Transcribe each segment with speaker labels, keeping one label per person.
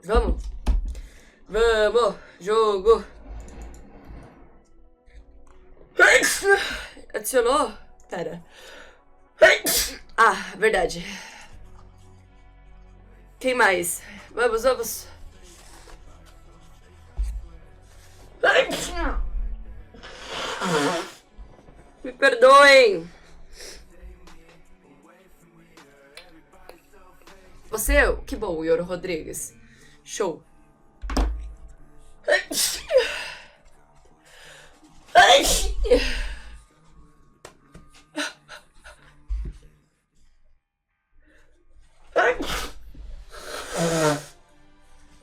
Speaker 1: Vamos. Vamos. Jogo. Adicionou? Pera. Ah, verdade. Quem mais? Vamos, vamos. Me perdoem. Você, que bom, Yoro Rodrigues. Show.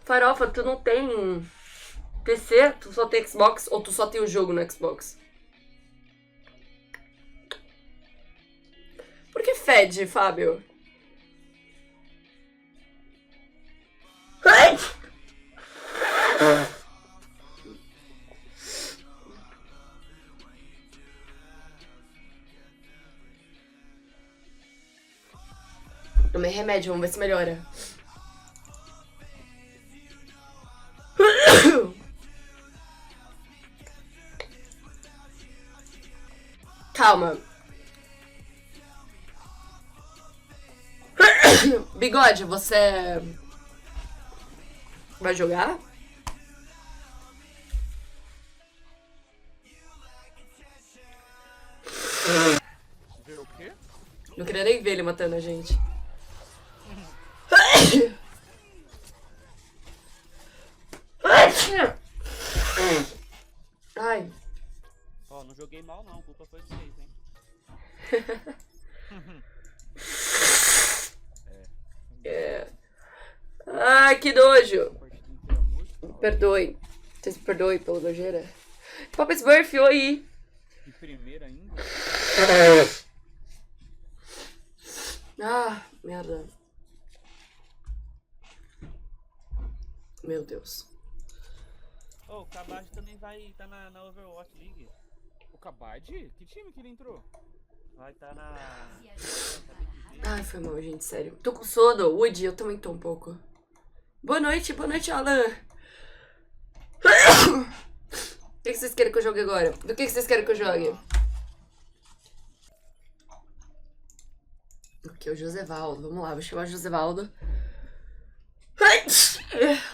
Speaker 1: Farofa, tu não tem PC? Tu só tem Xbox ou tu só tem o jogo no Xbox? Por que fede, Fábio? Tomei remédio, vamos ver se melhora. Calma. Bigode, você vai jogar?
Speaker 2: Ver o quê?
Speaker 1: Não queria nem ver ele matando a gente. Ai.
Speaker 2: Ó, não joguei mal não, a culpa foi de vocês, hein?
Speaker 1: É. Ai, que nojo.
Speaker 2: Partida inteira música.
Speaker 1: Me perdoe. Vocês me perdoem pela nojeira. Papa Smurf, oi.
Speaker 2: De primeira ainda.
Speaker 1: Ah, merda. Meu Deus.
Speaker 2: Ô, o Kabad também vai tá na Overwatch League.
Speaker 3: O Kabad? Que time que ele entrou?
Speaker 2: Vai tá na...
Speaker 1: Ai, foi mal, gente, sério. Tô com sono. Woody, eu também tô um pouco. Boa noite, Alan. O que vocês querem que eu jogue agora? Do que vocês querem que eu jogue? Aqui é o Josevaldo. Vamos lá, vou chamar o Josevaldo.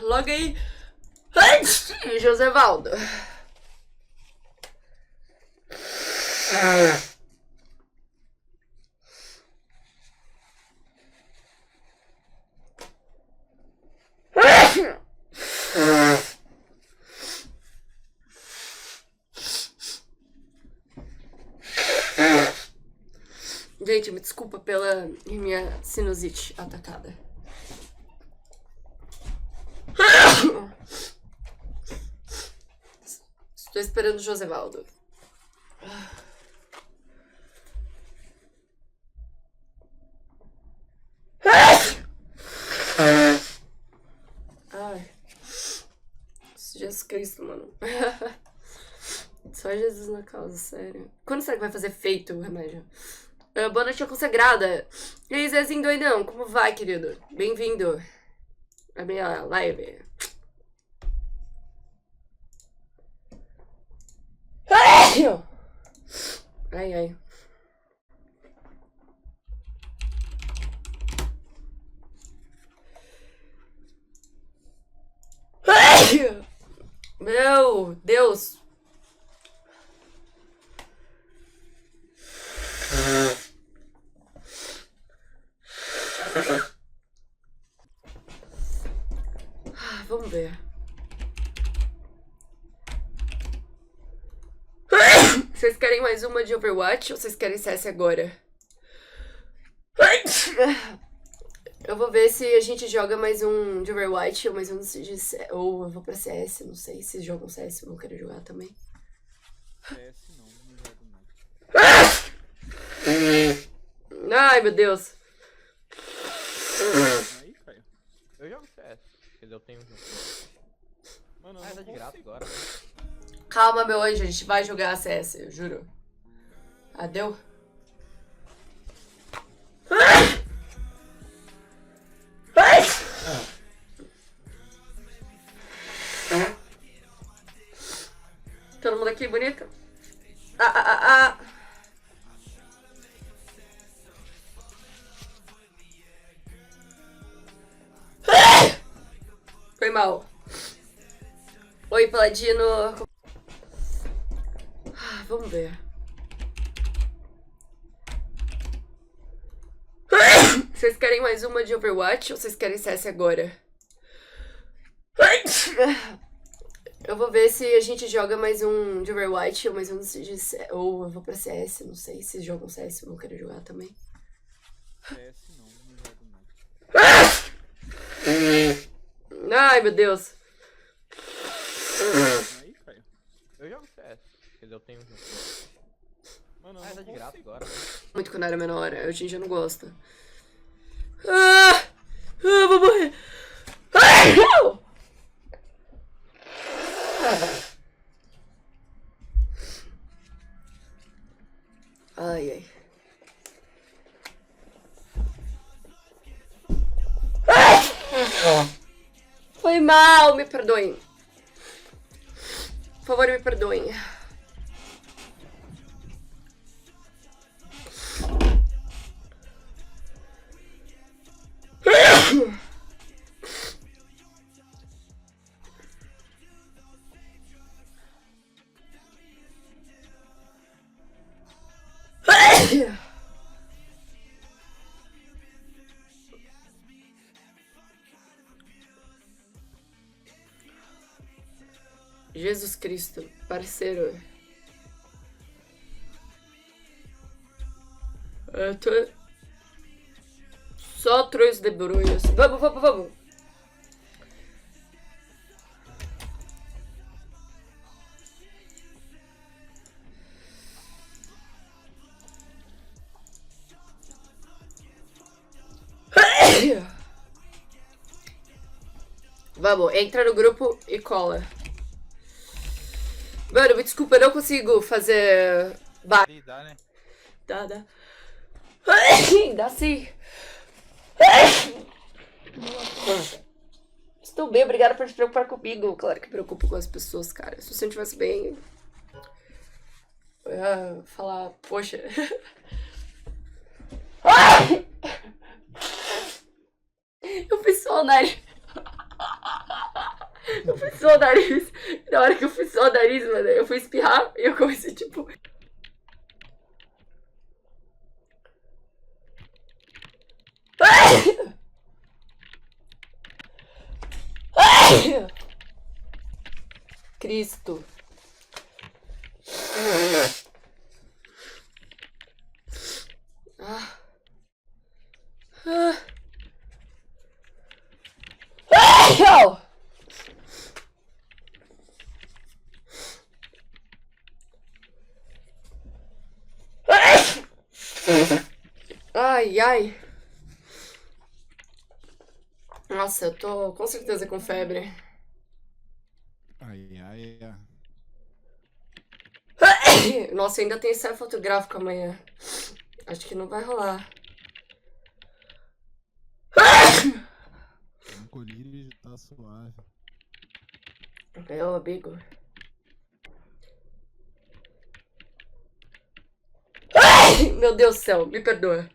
Speaker 1: Logo aí. Josevaldo. Gente, me desculpa pela minha sinusite atacada. Estou esperando o Josevaldo. Ai. Jesus Cristo, mano. Só Jesus na causa, sério. Quando será que vai fazer feito o remédio? Boa noite, consagrada. E aí, Zezinho doidão, como vai, querido? Bem-vindo à minha live. Ai, ai. Meu Deus. Vamos ver. Vocês querem mais uma de Overwatch ou vocês querem CS agora? Eu vou ver se a gente joga mais um de Overwatch ou mais um de CS. Ou eu vou pra CS, não sei. Se jogam CS, eu vou querer jogar também.
Speaker 3: CS não jogo não.
Speaker 1: Ai, meu Deus.
Speaker 3: Aí, Caio.
Speaker 4: Eu jogo CS. Quer dizer, eu tenho um jogo.
Speaker 3: Mano, eu
Speaker 4: Ah,
Speaker 3: não
Speaker 4: tá de graça
Speaker 3: consigo.
Speaker 4: agora.
Speaker 1: Calma, meu anjo, a gente vai jogar CS, eu juro. Deu? aqui, bonita. Ah. Foi mal. Oi, Paladino. Vamos ver. Vocês querem mais uma de Overwatch ou vocês querem CS agora? Eu vou ver se a gente joga mais um de Overwatch ou mais um de CS. Ou eu vou pra CS, não sei. Se jogam CS, eu não quero jogar também.
Speaker 3: CS não jogo não.
Speaker 1: Ai, meu Deus.
Speaker 3: Aí, Caio.
Speaker 4: Eu jogo CS. Quer dizer, eu tenho um jogo.
Speaker 3: Mano,
Speaker 4: Ah,
Speaker 3: eu
Speaker 4: tá
Speaker 3: não
Speaker 4: de graça
Speaker 3: consigo.
Speaker 4: agora.
Speaker 1: Muito quando eu era menor, hoje em dia eu não gosto. Vou morrer. Não! Ai. Foi mal, me perdoem. Por favor, me perdoem. Jesus Cristo, parceiro. Eu tô... Só trouxe de brulhos. Vamos. Vamos, entra no grupo e cola. Mano, me desculpa, eu não consigo fazer...
Speaker 2: Dá, né?
Speaker 1: Dá. Dá sim. Estou bem, obrigada por se preocupar comigo. Claro que preocupo com as pessoas, cara. Se você não estivesse bem... Eu ia falar, poxa... Eu fiz só o nariz. Na hora que eu fiz só o nariz, mano, eu fui espirrar e eu comecei, tipo... Cristo. Ai. Nossa, eu tô com certeza com febre.
Speaker 5: Ai.
Speaker 1: Nossa, eu ainda tenho ensaio fotográfico amanhã. Acho que não vai rolar.
Speaker 5: Um colírio tá suave.
Speaker 1: Meu amigo. Meu Deus do céu, me perdoa.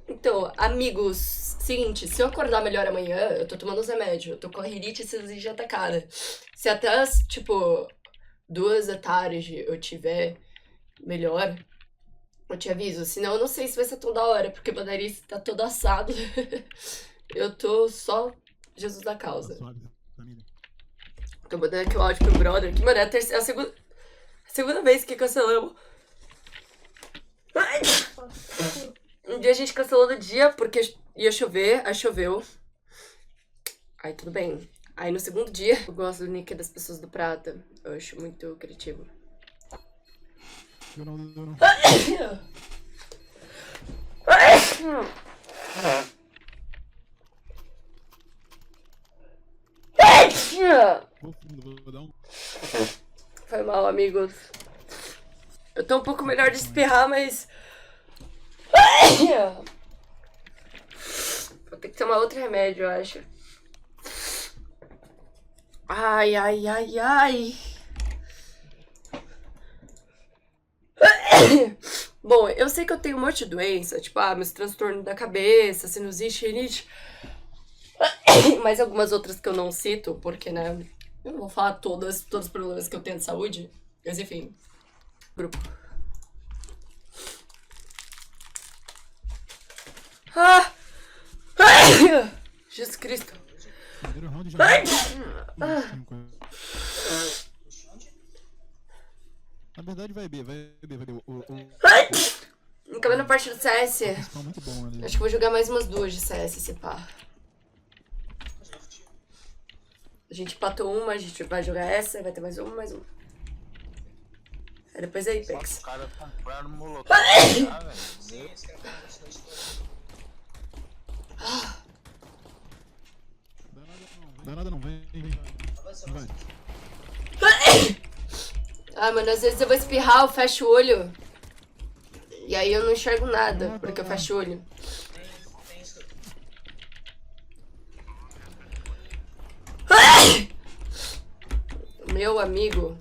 Speaker 1: Então, amigos, seguinte, se eu acordar melhor amanhã, eu tô tomando os remédios, eu tô com a rinite e sinusite atacada. Se até as, tipo, 2 da tarde eu tiver melhor, eu te aviso. Senão eu não sei se vai ser tão da hora, porque meu nariz tá todo assado. Eu tô só Jesus da
Speaker 5: Tá
Speaker 1: causa.
Speaker 5: suave, família.
Speaker 1: Tô mandando aqui o áudio pro brother, que, mano, é a segunda vez que cancelamos. Ai. Um dia a gente cancelou no dia porque ia chover, aí choveu. Aí tudo bem. Aí no segundo dia, eu gosto do nick das pessoas do Prata. Eu acho muito criativo.
Speaker 5: Eu não. Vou dar um.
Speaker 1: Foi mal, amigos. Eu tô um pouco melhor de espirrar, mas... Vou ter que tomar outro remédio, eu acho. Ai. Bom, eu sei que eu tenho um monte de doença, tipo, meus transtornos da cabeça, sinusite, rinite. Mas algumas outras que eu não cito, porque, né, eu não vou falar todos os problemas que eu tenho de saúde. Mas, enfim, grupo. Jesus Cristo.
Speaker 5: Primeiro round já. Na verdade vai B.
Speaker 1: Acabando a parte do CS.
Speaker 5: Tá muito bom ali.
Speaker 1: Acho que vou jogar mais umas 2 de CS, se pá. A gente empatou uma, a gente vai jogar essa, vai ter mais uma, mais uma. Aí depois é Apex.
Speaker 6: Os caras compraram molotov já, velho.
Speaker 5: Dá nada não, vem. Vai.
Speaker 1: Mano, às vezes eu vou espirrar, eu fecho o olho. E aí eu não enxergo nada, porque eu fecho o olho. Meu amigo.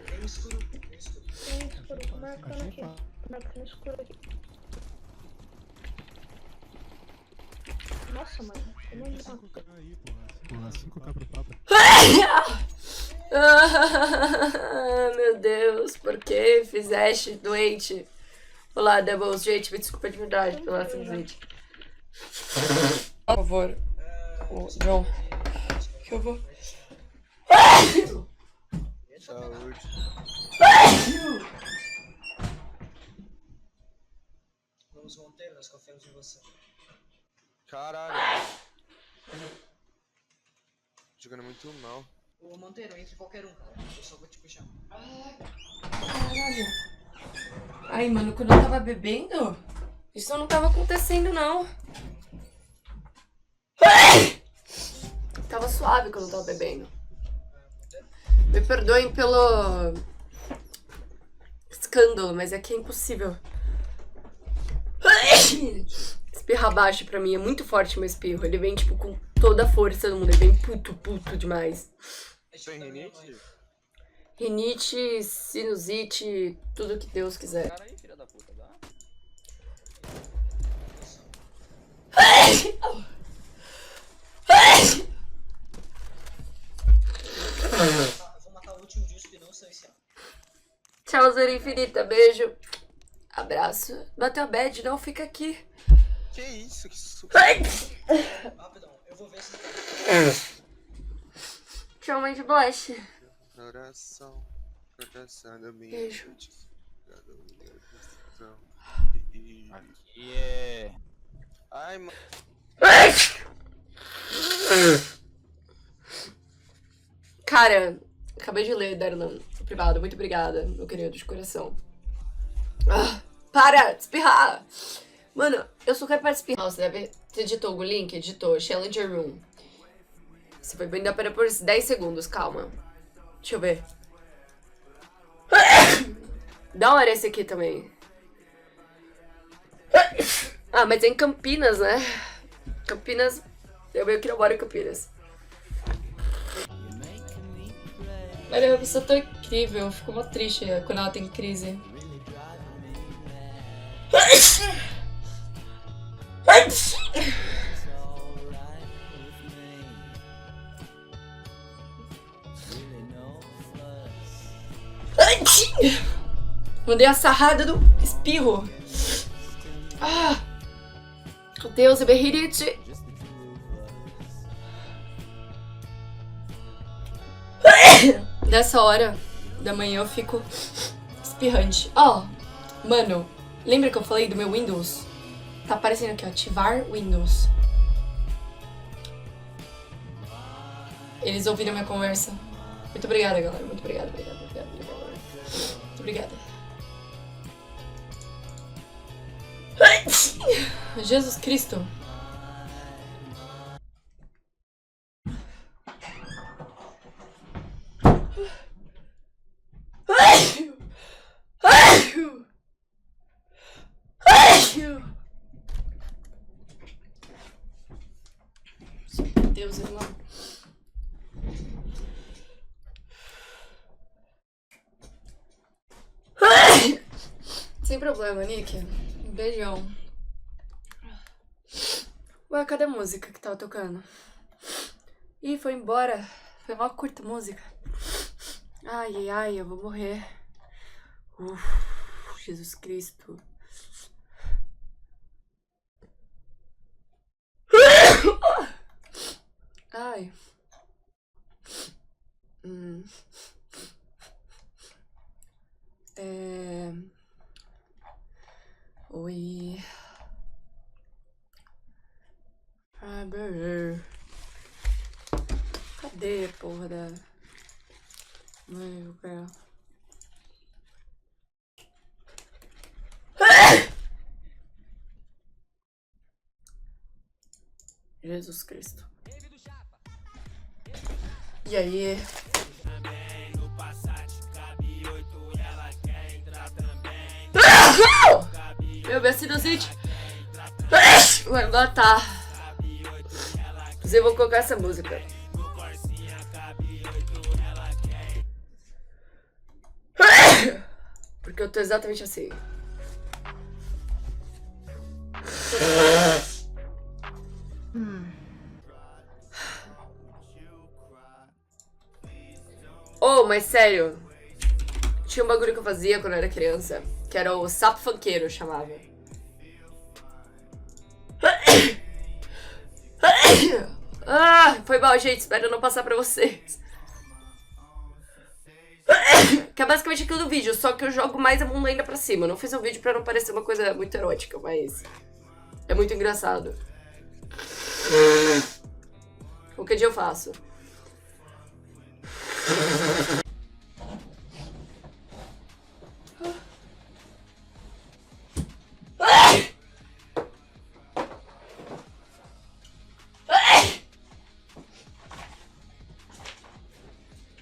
Speaker 7: Tem escuro. Marcando aqui. Marcando escuro aqui. Nossa, mano. Como é que tá?
Speaker 5: 5K aí, porra. 5K pro Papa.
Speaker 1: Meu Deus, por que fizeste doente? Olá, Doubles. Gente, me desculpa de verdade pela simplesmente. Por favor. John. Que eu vou.
Speaker 6: Saúde.
Speaker 8: Vamos, Monteiro, nós confiamos em você.
Speaker 6: Caralho. Jogando muito mal.
Speaker 8: Ô, Monteiro, entre qualquer um, cara. Eu só vou te puxar.
Speaker 1: Caralho. Ai, mano, quando eu tava bebendo, isso não tava acontecendo, não. Tava suave quando eu tava bebendo. Me perdoem pelo escândalo, mas é que é impossível. Espirrar baixo pra mim é muito forte meu espirro. Ele vem, tipo, com toda a força do mundo. Ele vem puto demais.
Speaker 6: Tem rinite?
Speaker 1: Rinite, sinusite, tudo que Deus quiser.
Speaker 4: Cara aí, filha da puta, dá?
Speaker 8: Eu vou matar o último disco e não silenciar.
Speaker 1: Tchau, Zero Infinita. Beijo. Abraço. Bateu a bad, não fica aqui.
Speaker 6: Que isso? Que isso?
Speaker 8: Rapidão, eu vou ver se
Speaker 1: Tchau, mãe de blush.
Speaker 6: Coração da minha
Speaker 1: Beijo.
Speaker 6: noite.
Speaker 4: Aqui é...
Speaker 6: Ai, mano.
Speaker 1: Cara, acabei de ler, Darlan, no privado. Muito obrigada, meu querido, de coração. Para de espirrar! Mano, eu só quero para de espirrar. Você deve... Você editou o link? Editou. Challenger Room. Você foi bem da pena por 10 segundos, calma. Deixa eu ver. Da hora esse aqui também. Mas é em Campinas, né? Campinas... Eu meio que não moro em Campinas. Ela é uma pessoa tão incrível, eu fico mó triste quando ela tem crise. Mandei a sarrada do espirro. Meu Deus, é berririte. Nessa hora da manhã eu fico espirrante. Mano, lembra que eu falei do meu Windows? Tá aparecendo aqui, ó, ativar Windows. Eles ouviram minha conversa. Muito obrigada, galera. Muito obrigada. Muito obrigada. Jesus Cristo. Deus, irmão. Sem problema, Nick. Um beijão. Ué, cadê a música que tava tocando? Ih, foi embora. Foi uma curta música. Ai, ai, eu vou morrer. Jesus Cristo. Ai. Oi. Cadê a porra da... Meu Deus. Jesus Cristo. E aí? Meu sinusite vai matar. Inclusive, eu vou colocar essa música. Porque eu tô exatamente assim. Oh, mas sério. Tinha um bagulho que eu fazia quando eu era criança, que era o sapo funkeiro, eu chamava. Foi mal, gente. Espero não passar pra vocês. Que é basicamente aquilo do vídeo, só que eu jogo mais a bunda ainda pra cima. Eu não fiz um vídeo pra não parecer uma coisa muito erótica, mas é muito engraçado. Qualquer dia eu faço.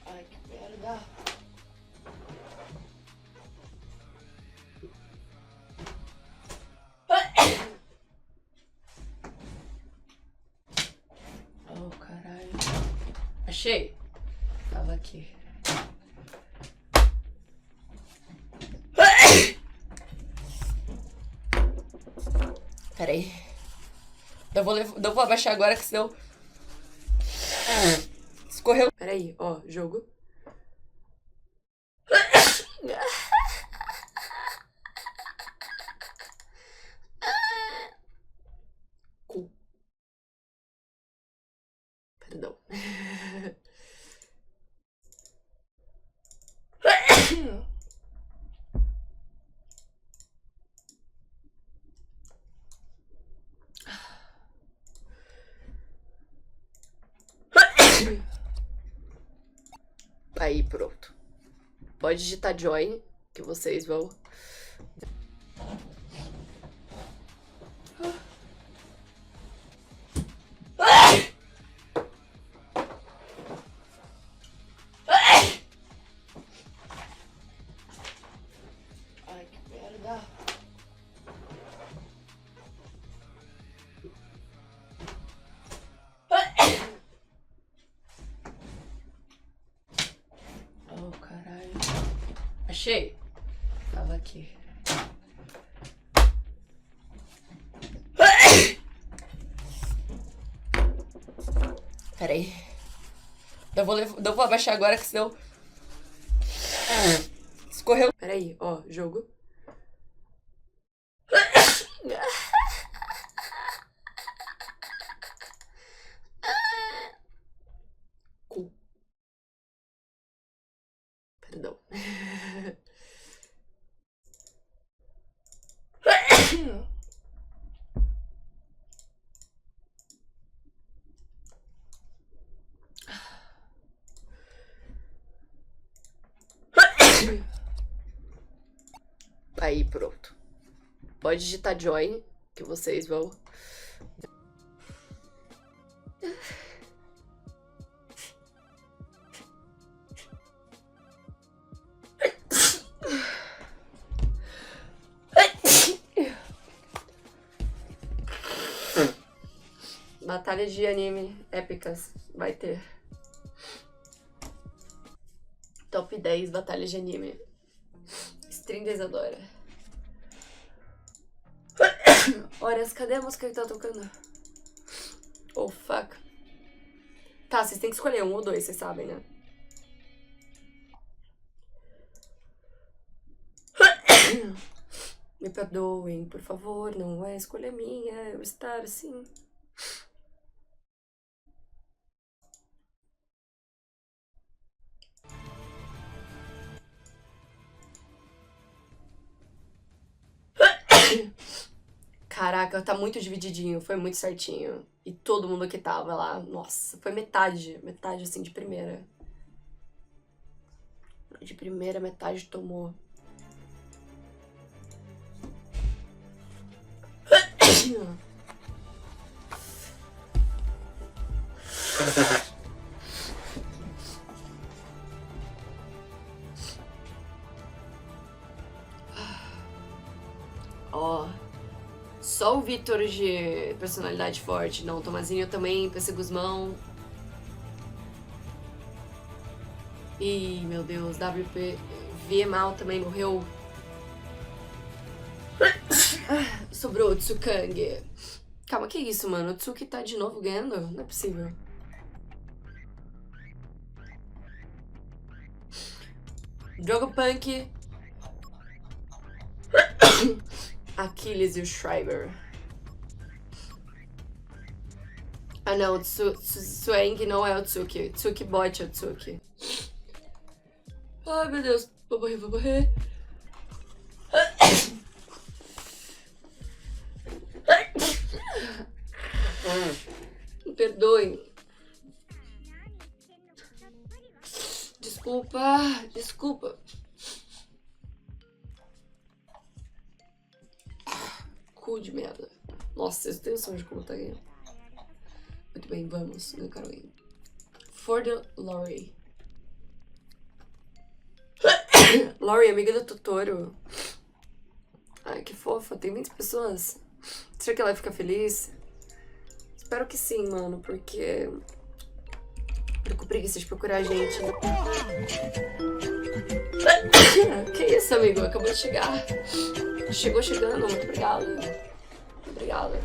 Speaker 1: Ai, que merda. Oh, caralho. Achei. Tava aqui. Peraí. Não vou abaixar agora, que senão... Escorreu. Peraí, ó, jogo. Cu. Perdão. Aí, pronto. Pode digitar join, que vocês vão... Ai, que merda. Oh, caralho. Achei. Tava aqui. Peraí. Não vou abaixar agora, que senão... Escorreu. Peraí, ó, jogo. Cu. Perdão. Aí, pronto. Pode digitar join, que vocês vão... Batalha de anime épicas. Vai ter. Top 10 batalhas de anime. Stream da Isadora. Horas, cadê a música que tá tocando? Oh, fuck. Tá, vocês têm que escolher 1 ou 2, vocês sabem, né? Me perdoem, por favor, não é escolha minha eu estar assim. Caraca, tá muito divididinho, foi muito certinho. E todo mundo que tava lá, nossa, foi metade assim de primeira. De primeira, metade tomou. Ó, só o Vitor de personalidade forte. Não, Tomazinho também, PC Guzmão. Ih, meu Deus, WP Viemal também morreu. Sobrou o Tsukang. Calma, que isso, mano? O Tsuki tá de novo ganhando? Não é possível. Drogopunk. Aquiles e o Schreiber. Ah não, o Sueng não é o Tsuki. Tsuki bot é o Tsuki. Ai meu Deus, vou morrer, vou morrer. Me perdoem. Desculpa, desculpa. Cu de merda. Nossa, vocês têm noção de como tá ganhando. Muito bem, vamos, eu quero ir. For the Lori. Lori, amiga do Totoro. Ai, que fofa, tem 20 pessoas. Será que ela vai ficar feliz? Espero que sim, mano, porque... Tô com preguiça de procurar a gente. Que isso, amigo? Acabou de chegar. Chegou chegando, muito obrigada. Obrigada.